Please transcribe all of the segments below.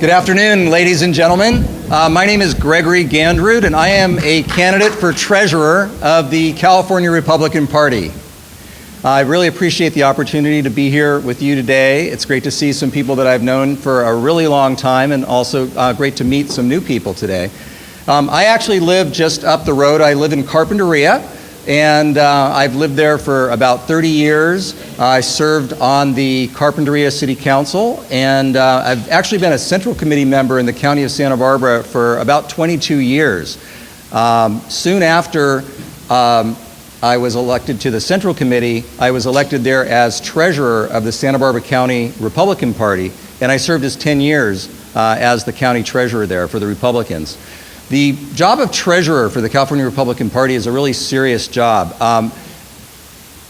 Good afternoon, ladies and gentlemen. My name is Gregory Gandrud, and I am a candidate for treasurer of the California Republican Party. I really appreciate the opportunity to be here with you today. It's great to see some people that I've known for a really long time, and also great to meet some new people today. I actually live just up the road. I live in Carpinteria, and I've lived there for about 30 years. I served on the Carpinteria City Council, and I've actually been a Central Committee member in the County of Santa Barbara for about 22 years. Soon after I was elected to the Central Committee, I was elected there as treasurer of the Santa Barbara County Republican Party, and I served as 10 years as the county treasurer there for the Republicans. The job of treasurer for the California Republican Party is a really serious job.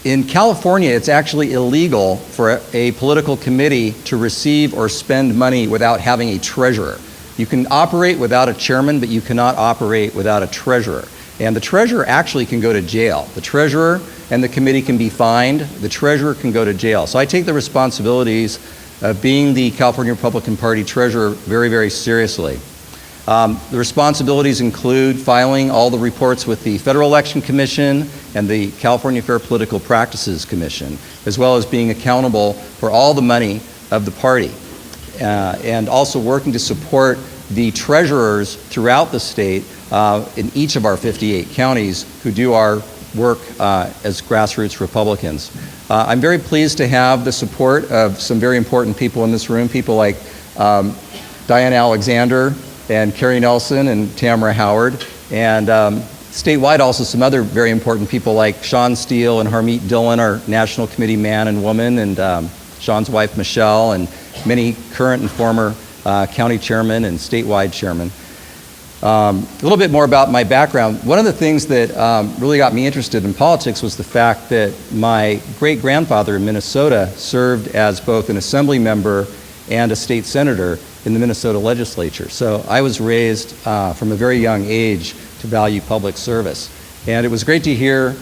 In California, it's actually illegal for a political committee to receive or spend money without having a treasurer. You can operate without a chairman, but you cannot operate without a treasurer. And the treasurer actually can go to jail. The treasurer and the committee can be fined. The treasurer can go to jail. So I take the responsibilities of being the California Republican Party treasurer very, very seriously. The responsibilities include filing all the reports with the Federal Election Commission and the California Fair Political Practices Commission, as well as being accountable for all the money of the party, and also working to support the treasurers throughout the state in each of our 58 counties who do our work as grassroots Republicans. I'm very pleased to have the support of some very important people in this room, people like Diane Alexander, and Carrie Nelson and Tamara Howard, and statewide also some other very important people like Sean Steele and Harmeet Dillon, our National Committee man and woman, and Sean's wife Michelle, and many current and former county chairmen and statewide chairmen. A little bit more about my background. One of the things that really got me interested in politics was the fact that my great-grandfather in Minnesota served as both an assembly member and a state senator in the Minnesota legislature. So I was raised from a very young age to value public service. And it was great to hear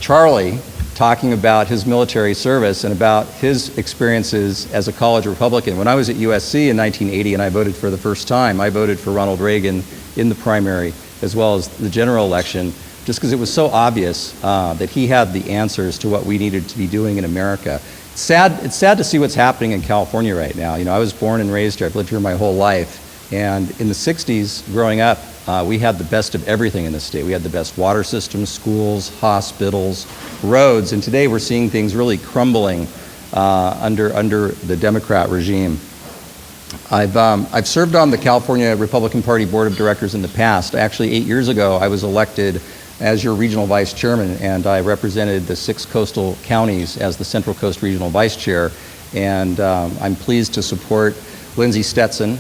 Charlie talking about his military service and about his experiences as a college Republican. When I was at USC in 1980 and I voted for the first time, I voted for Ronald Reagan in the primary as well as the general election, just because it was so obvious that he had the answers to what we needed to be doing in America. It's sad to see what's happening in California right now. You know, I was born and raised here. I've lived here my whole life. And in the 60s, growing up, we had the best of everything in the state. We had the best water systems, schools, hospitals, roads. And today we're seeing things really crumbling under the Democrat regime. I've served on the California Republican Party Board of Directors in the past. Actually, 8 years ago, I was elected as your regional vice chairman, and I represented the 6 coastal counties as the Central Coast Regional Vice Chair. And I'm pleased to support Lindsay Stetson,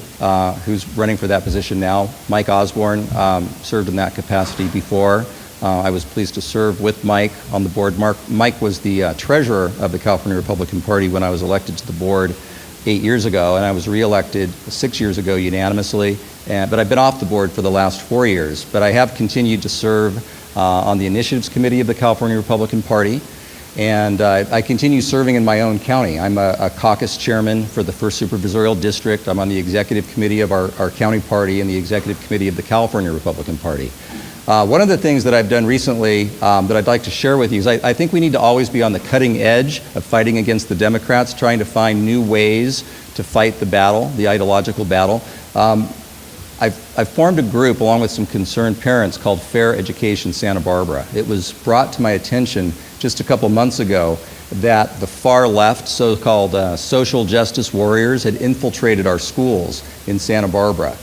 who's running for that position now. Mike Osborne served in that capacity before. I was pleased to serve with Mike on the board. Mike was the treasurer of the California Republican Party when I was elected to the board 8 years ago, and I was reelected 6 years ago unanimously. But I've been off the board for the last 4 years. But I have continued to serve on the Initiatives Committee of the California Republican Party, and I continue serving in my own county. I'm a caucus chairman for the 1st Supervisorial District. I'm on the Executive Committee of our county party and the Executive Committee of the California Republican Party. One of the things that I've done recently that I'd like to share with you is I think we need to always be on the cutting edge of fighting against the Democrats, trying to find new ways to fight the battle, the ideological battle. I've formed a group along with some concerned parents called Fair Education Santa Barbara. It was brought to my attention just a couple months ago that the far left, so-called social justice warriors, had infiltrated our schools in Santa Barbara.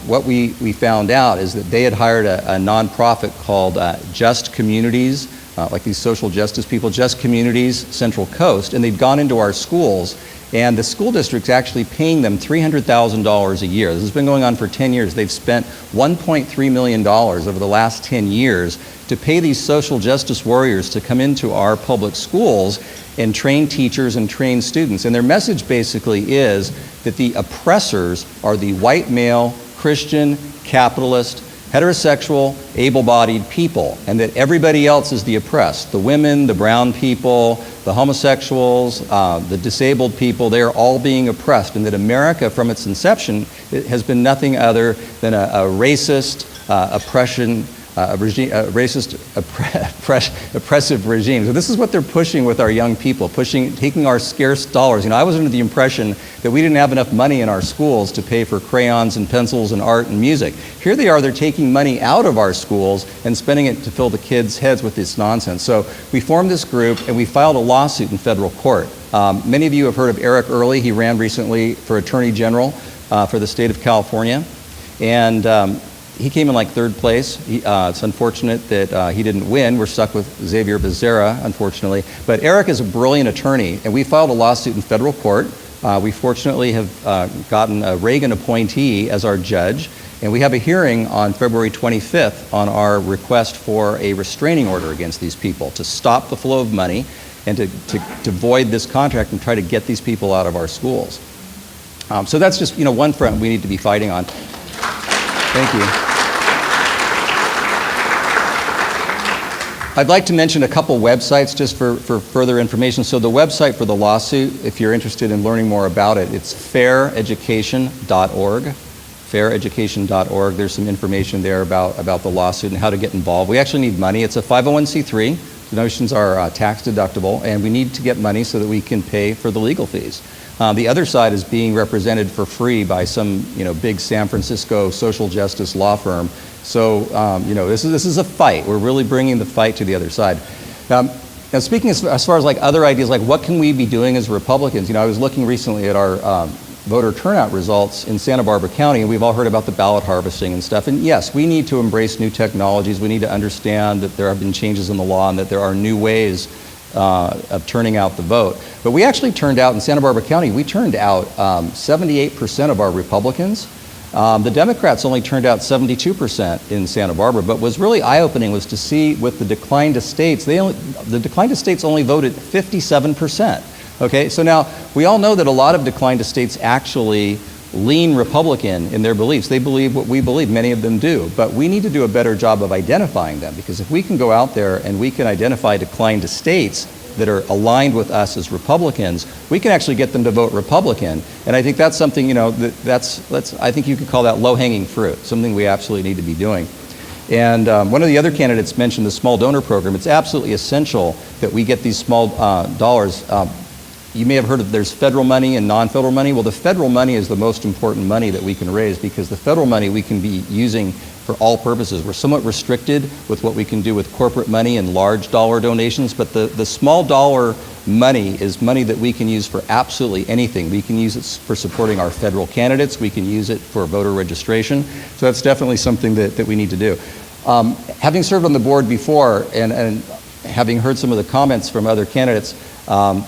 What we found out is that they had hired a nonprofit called Just Communities, like these social justice people, Just Communities Central Coast, and they'd gone into our schools, and the school district's actually paying them $300,000 a year. This has been going on for 10 years. They've spent $1.3 million over the last 10 years to pay these social justice warriors to come into our public schools and train teachers and train students. And their message basically is that the oppressors are the white male, Christian, capitalist, heterosexual, able-bodied people, and that everybody else is the oppressed. The women, the brown people, the homosexuals, the disabled people, they are all being oppressed, and that America, from its inception, it has been nothing other than a racist, oppressive regime. So this is what they're pushing with our young people, taking our scarce dollars. I was under the impression that we didn't have enough money in our schools to pay for crayons and pencils and art and music. Here they are, they're taking money out of our schools and spending it to fill the kids' heads with this nonsense. So we formed this group and we filed a lawsuit in federal court. Many of you have heard of Eric Early. He ran recently for Attorney General for the state of California. And he came in like third place. It's unfortunate that he didn't win. We're stuck with Xavier Becerra, unfortunately. But Eric is a brilliant attorney, and we filed a lawsuit in federal court. We fortunately have gotten a Reagan appointee as our judge, and we have a hearing on February 25th on our request for a restraining order against these people to stop the flow of money and to void this contract and try to get these people out of our schools. So that's just one front we need to be fighting on. Thank you. I'd like to mention a couple websites just for further information. So the website for the lawsuit, if you're interested in learning more about it, it's faireducation.org. Faireducation.org. There's some information there about the lawsuit and how to get involved. We actually need money. It's a 501c3. The donations are tax deductible, and we need to get money so that we can pay for the legal fees. The other side is being represented for free by some big San Francisco social justice law firm. So this is a fight. We're really bringing the fight to the other side. Now speaking as far as like other ideas, like what can we be doing as Republicans? I was looking recently at our voter turnout results in Santa Barbara County, and we've all heard about the ballot harvesting and stuff. And yes, we need to embrace new technologies. We need to understand that there have been changes in the law and that there are new ways of turning out the vote. But we actually turned out in Santa Barbara County, we turned out 78% of our Republicans. The Democrats only turned out 72% in Santa Barbara, but what's really eye-opening was to see with the decline to states, the decline to states only voted 57%. Okay, so now we all know that a lot of decline to states actually lean Republican in their beliefs. They believe what we believe, many of them do, but we need to do a better job of identifying them, because if we can go out there and we can identify decline to states that are aligned with us as Republicans, we can actually get them to vote Republican. And I think that's something, I think you could call that low-hanging fruit, something we absolutely need to be doing. And one of the other candidates mentioned the small donor program. It's absolutely essential that we get these small dollars. You may have heard of there's federal money and non-federal money. Well, the federal money is the most important money that we can raise, because the federal money we can be using for all purposes. We're somewhat restricted with what we can do with corporate money and large dollar donations, but the small dollar money is money that we can use for absolutely anything. We can use it for supporting our federal candidates. We can use it for voter registration. So that's definitely something that we need to do. Having served on the board before and having heard some of the comments from other candidates that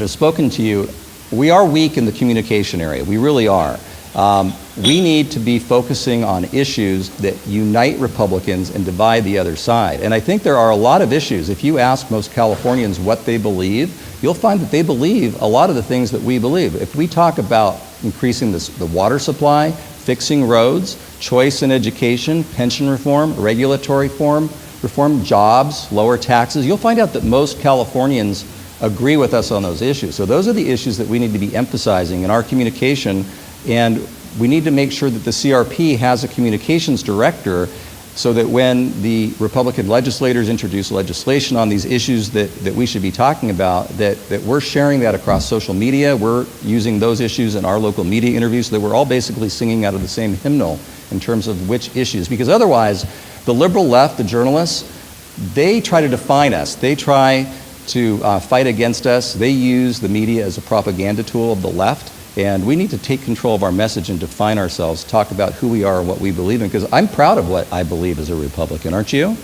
have spoken to you, we are weak in the communication area. We really are. We need to be focusing on issues that unite Republicans and divide the other side. And I think there are a lot of issues. If you ask most Californians what they believe, you'll find that they believe a lot of the things that we believe. If we talk about increasing the water supply, fixing roads, choice in education, pension reform, regulatory reform, jobs, lower taxes, you'll find out that most Californians agree with us on those issues. So those are the issues that we need to be emphasizing in our communication, and we need to make sure that the CRP has a communications director so that when the Republican legislators introduce legislation on these issues that we should be talking about, that we're sharing that across social media, we're using those issues in our local media interviews, so that we're all basically singing out of the same hymnal in terms of which issues. Because otherwise, the liberal left, the journalists, they try to define us. They try to fight against us. They use the media as a propaganda tool of the left, and we need to take control of our message and define ourselves, talk about who we are and what we believe in, because I'm proud of what I believe as a Republican, aren't you?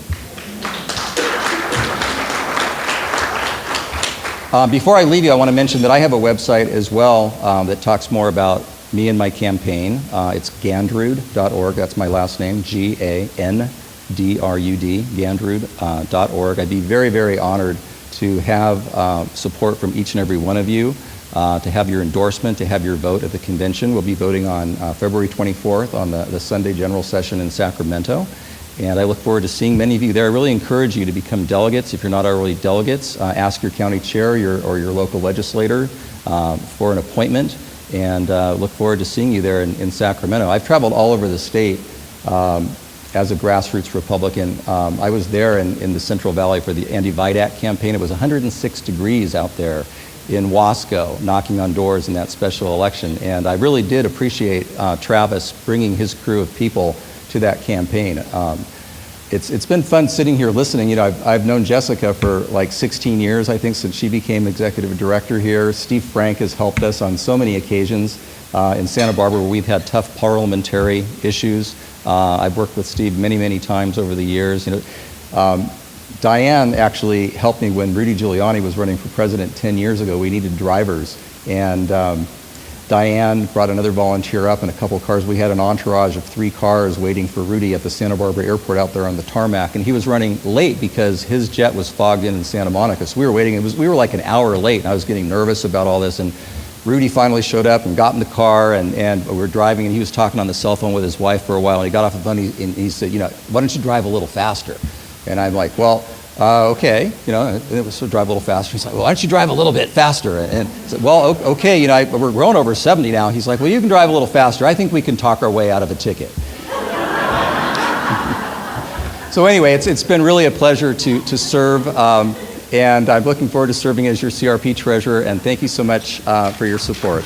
Before I leave you, I want to mention that I have a website as well that talks more about me and my campaign. It's Gandrud.org. That's my last name, Gandrud, Gandrud.org. I'd be very, very honored to have support from each and every one of you, to have your endorsement, to have your vote at the convention. We'll be voting on February 24th on the Sunday general session in Sacramento. And I look forward to seeing many of you there. I really encourage you to become delegates if you're not already delegates. Ask your county chair or your local legislator for an appointment, and look forward to seeing you there in Sacramento. I've traveled all over the state as a grassroots Republican. I was there in the Central Valley for the anti-Vidac campaign. It was 106 degrees out there in Wasco, knocking on doors in that special election. And I really did appreciate Travis bringing his crew of people to that campaign. It's been fun sitting here listening. You know, I've known Jessica for like 16 years, I think, since she became executive director here. Steve Frank has helped us on so many occasions in Santa Barbara where we've had tough parliamentary issues. I've worked with Steve many, many times over the years. You know, Diane actually helped me when Rudy Giuliani was running for president 10 years ago. We needed drivers, and Diane brought another volunteer up and a couple of cars. We had an entourage of 3 cars waiting for Rudy at the Santa Barbara airport out there on the tarmac, and he was running late because his jet was fogged in Santa Monica. So we were waiting. We were like an hour late, and I was getting nervous about all this. And Rudy finally showed up and got in the car, and we were driving, and he was talking on the cell phone with his wife for a while, and he got off the phone and he said, you know, why don't you drive a little faster? And I'm like, well, okay, you know, and it was to drive a little faster. He's like, well, why don't you drive a little bit faster? And I said, well, okay, you know, we're growing over 70 now. He's like, well, you can drive a little faster. I think we can talk our way out of a ticket. So anyway, it's been really a pleasure to serve, and I'm looking forward to serving as your CRP treasurer, and thank you so much for your support.